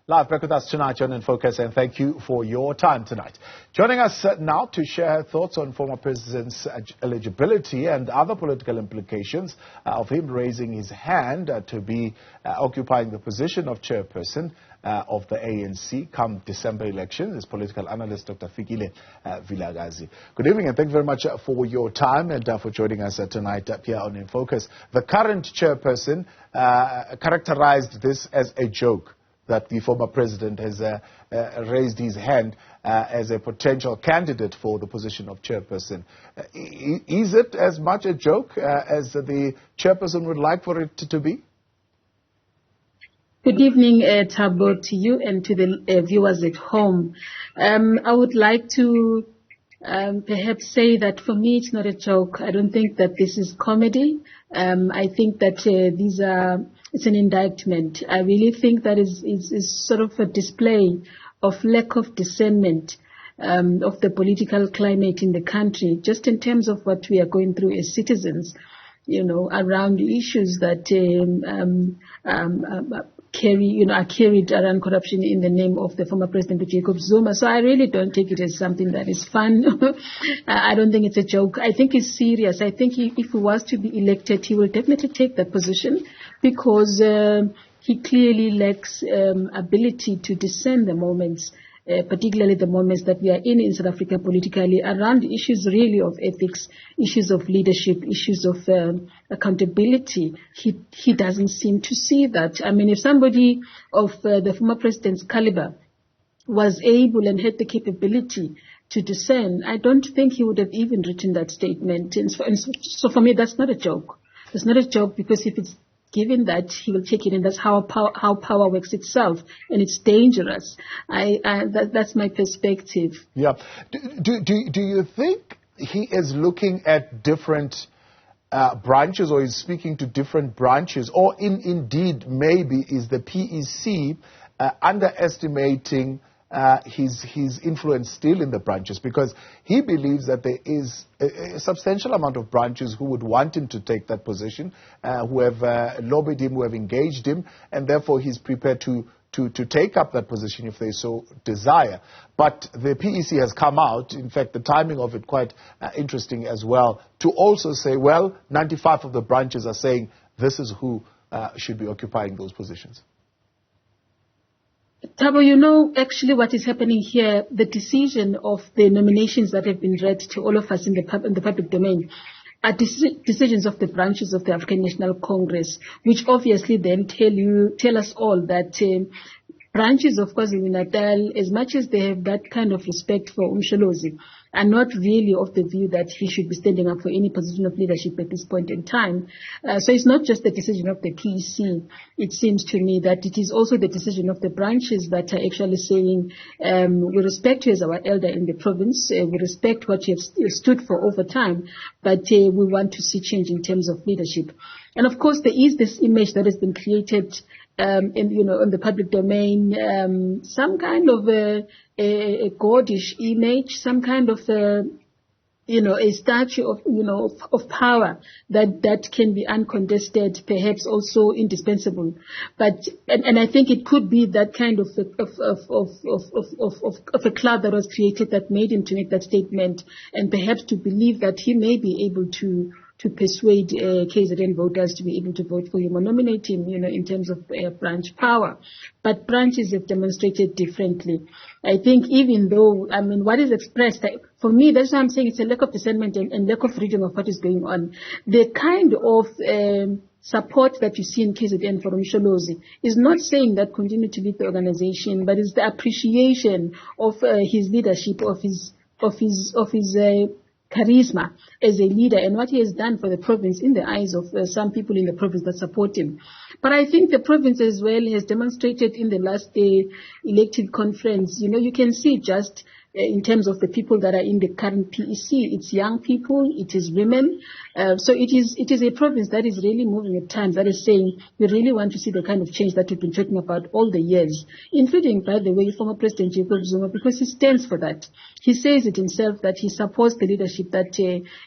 live back with us tonight, John in Focus, and thank you for your time tonight. Joining us now to share her thoughts on former President's eligibility and other political implications of him raising his hand to be occupying the position of chairperson of the ANC come December election is political analyst Dr. Fikile Vilakazi. Good evening and thank you very much for your time and for joining us tonight here on In Focus. The current chairperson characterized this as a joke, that the former president has raised his hand as a potential candidate for the position of chairperson. Is it as much a joke as the chairperson would like for it to be? Good evening, Thabo, to you and to the viewers at home. I would like to perhaps say that for me it's not a joke. I don't think that this is comedy. I think that it's an indictment. I really think that is sort of a display of lack of discernment of the political climate in the country, just in terms of what we are going through as citizens, around issues that are carried around corruption in the name of the former president Jacob Zuma. So I really don't take it as something that is fun. I don't think it's a joke. I think it's serious. I think if he was to be elected, he will definitely take that position because he clearly lacks ability to discern the moments, particularly the moments that we are in South Africa politically, around issues really of ethics, issues of leadership, issues of accountability. He doesn't seem to see that. I mean, if somebody of the former president's caliber was able and had the capability to discern, I don't think he would have even written that statement. And so for me, that's not a joke. It's not a joke because if it's given that, he will take it, and that's how power works itself, and it's dangerous. That's my perspective. Yeah. Do you think he is looking at different branches, or is speaking to different branches, or indeed maybe is the PEC underestimating his influence still in the branches, because he believes that there is a substantial amount of branches who would want him to take that position, who have lobbied him, who have engaged him, and therefore he's prepared to take up that position if they so desire. But the PEC has come out, in fact the timing of it quite interesting as well, to also say, well, 95 of the branches are saying this is who should be occupying those positions. Thabo, actually what is happening here, the decision of the nominations that have been read to all of us in the public domain are decisions of the branches of the African National Congress, which obviously then tell us all that branches of KwaZulu-Natal, as much as they have that kind of respect for Umsholozi, are not really of the view that he should be standing up for any position of leadership at this point in time. So it's not just the decision of the PEC. It seems to me that it is also the decision of the branches that are actually saying, we respect you as our elder in the province, we respect what you have stood for over time, but we want to see change in terms of leadership. And of course, there is this image that has been created in the public domain, some kind of a gaudish image, some kind of a statue of power that can be uncontested, perhaps also indispensable. But and I think it could be that kind of a cloud that was created that made him to make that statement, and perhaps to believe that he may be able to persuade KZN voters to be able to vote for him or nominate him, in terms of branch power. But branches have demonstrated differently. I think even though, what is expressed, for me, that's why I'm saying it's a lack of discernment and lack of reading of what is going on. The kind of support that you see in KZN for Umsholozi is not saying that continue to lead the organization, but it's the appreciation of his leadership, of his charisma as a leader and what he has done for the province in the eyes of some people in the province that support him. But I think the province as well has demonstrated in the last elective conference, you can see just in terms of the people that are in the current PEC, it's young people, it is women, So it is a province that is really moving at times, that is saying we really want to see the kind of change that we've been talking about all the years, including, by the way, former President Jacob Zuma, because he stands for that. He says it himself that he supports the leadership that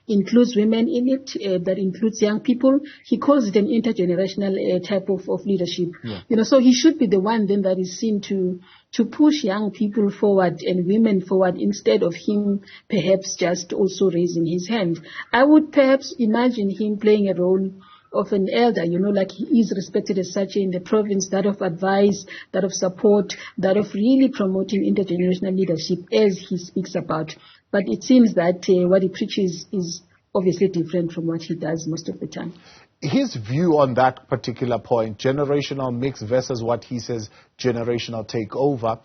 includes women in it, that includes young people. He calls it an intergenerational type of leadership. Yeah. So he should be the one then that is seen to push young people forward and women forward instead of him perhaps just also raising his hand. I would perhaps imagine him playing a role of an elder, like he is respected as such in the province, that of advice, that of support, that of really promoting intergenerational leadership as he speaks about. But it seems that what he preaches is obviously different from what he does most of the time. His view on that particular point, generational mix versus what he says generational takeover,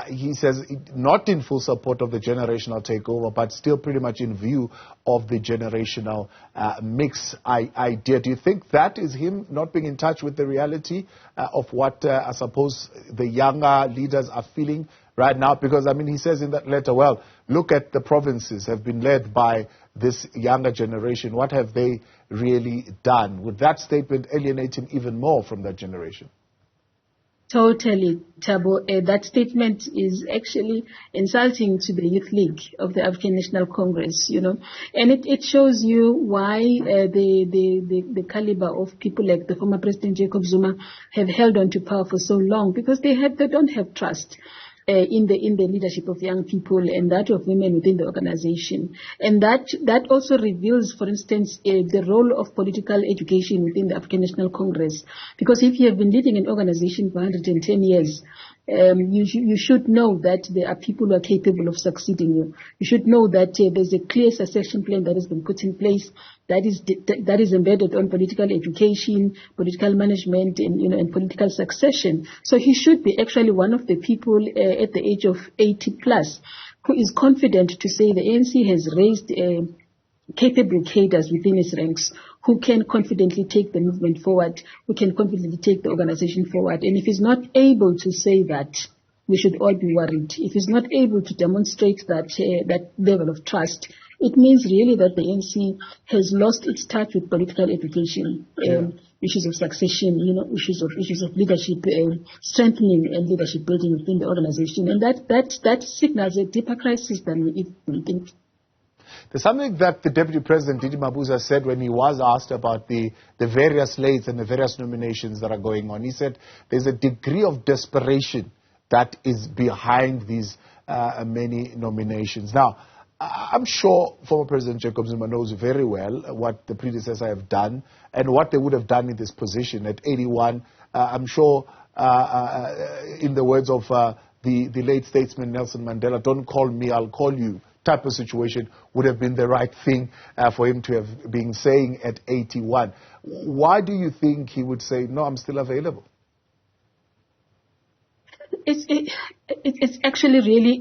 he says not in full support of the generational takeover, but still pretty much in view of the generational mix idea. Do you think that is him not being in touch with the reality of what I suppose the younger leaders are feeling right now? Because, he says in that letter, well, look at the provinces have been led by this younger generation. What have they really done? Would that statement alienate him even more from that generation? Totally, Thabo. That statement is actually insulting to the Youth League of the African National Congress, and it shows you why the caliber of people like the former President Jacob Zuma have held on to power for so long, because they don't have trust in the leadership of young people and that of women within the organization. And that also reveals, for instance, the role of political education within the African National Congress. Because if you have been leading an organization for 110 years, you should know that there are people who are capable of succeeding you. You should know that there's a clear succession plan that has been put in place that is embedded on political education, political management, and political succession. So he should be actually one of the people at the age of 80 plus who is confident to say the ANC has raised capable cadres within its ranks who can confidently take the movement forward, who can confidently take the organization forward. And if he's not able to say that, we should all be worried. If he's not able to demonstrate that level of trust, it means really that the ANC has lost its touch with political education, issues of succession, issues of leadership, strengthening and leadership building within the organization. And that signals a deeper crisis than we think. There's something that the Deputy President, Didi Mabuza, said when he was asked about the various slates and the various nominations that are going on. He said there's a degree of desperation that is behind these many nominations. Now, I'm sure former President Jacob Zuma knows very well what the predecessor have done and what they would have done in this position at 81. I'm sure, in the words of the late statesman Nelson Mandela, don't call me, I'll call you, type of situation would have been the right thing for him to have been saying at 81. Why do you think he would say, no, I'm still available? It's actually really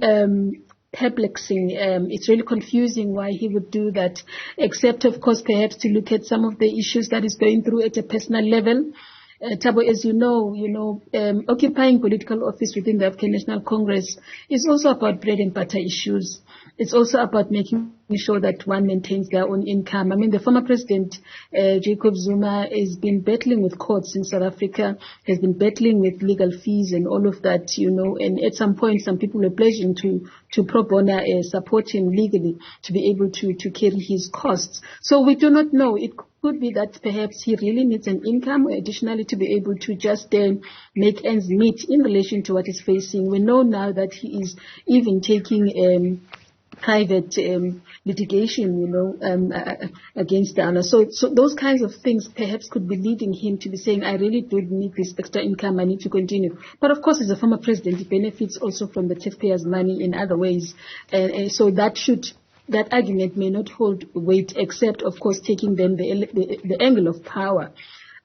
perplexing. It's really confusing why he would do that, except, of course, perhaps to look at some of the issues that he's going through at a personal level. Thabo, as you know, occupying political office within the African National Congress is also about bread and butter issues. It's also about making sure that one maintains their own income. The former president, Jacob Zuma, has been battling with courts in South Africa, has been battling with legal fees and all of that, and at some point, some people were pledging to pro bono support him legally to be able to carry his costs. So we do not know. It could be that perhaps he really needs an income additionally to be able to just make ends meet in relation to what he's facing. We know now that he is even taking private litigation, against the honor. So those kinds of things perhaps could be leading him to be saying, I really do need this extra income, I need to continue. But of course, as a former president, he benefits also from the taxpayers' money in other ways. So that argument may not hold weight, except, of course, taking then the angle of power,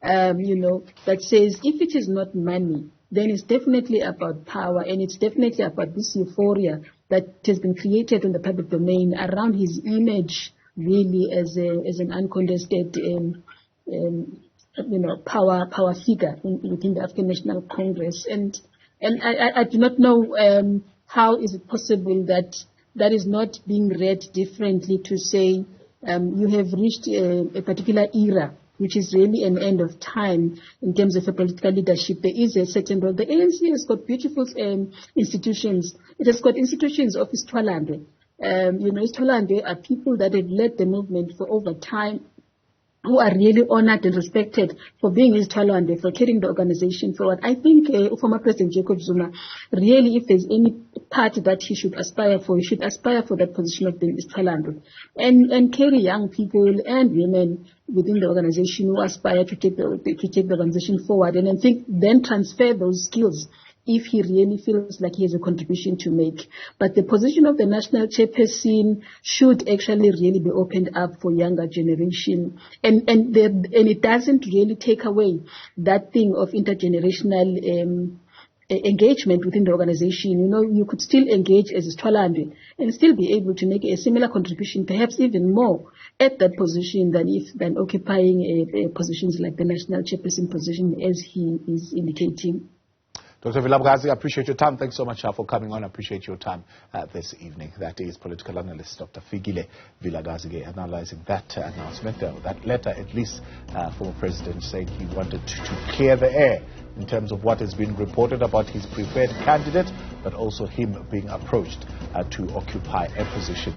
that says if it is not money, then it's definitely about power, and it's definitely about this euphoria that has been created in the public domain around his image, really as an uncontested, power figure within the African National Congress. And I do not know how is it possible that is not being read differently to say you have reached a particular era, which is really an end of time in terms of a political leadership. There is a certain role. The ANC has got beautiful institutions. It has got institutions of Isitwalande. Isitwalande are people that have led the movement for over time, who are really honored and respected for being Isitwalande, for carrying the organization forward. I think former President Jacob Zuma, really, if there's any party that he should aspire for, he should aspire for that position of being Isitwalande and carry young people and women within the organization who aspire to take the organization forward, and I think then transfer those skills if he really feels like he has a contribution to make. But the position of the national chairperson should actually really be opened up for younger generation. And it doesn't really take away that thing of intergenerational engagement within the organization. You could still engage as a Isitwalande and still be able to make a similar contribution, perhaps even more at that position than occupying positions like the national chairperson position, as he is indicating. Dr. Vilakazi, I appreciate your time. Thanks so much for coming on. I appreciate your time this evening. That is political analyst Dr. Fikile Vilakazi analyzing that announcement, that letter, at least former president saying he wanted to clear the air in terms of what has been reported about his preferred candidate, but also him being approached to occupy a position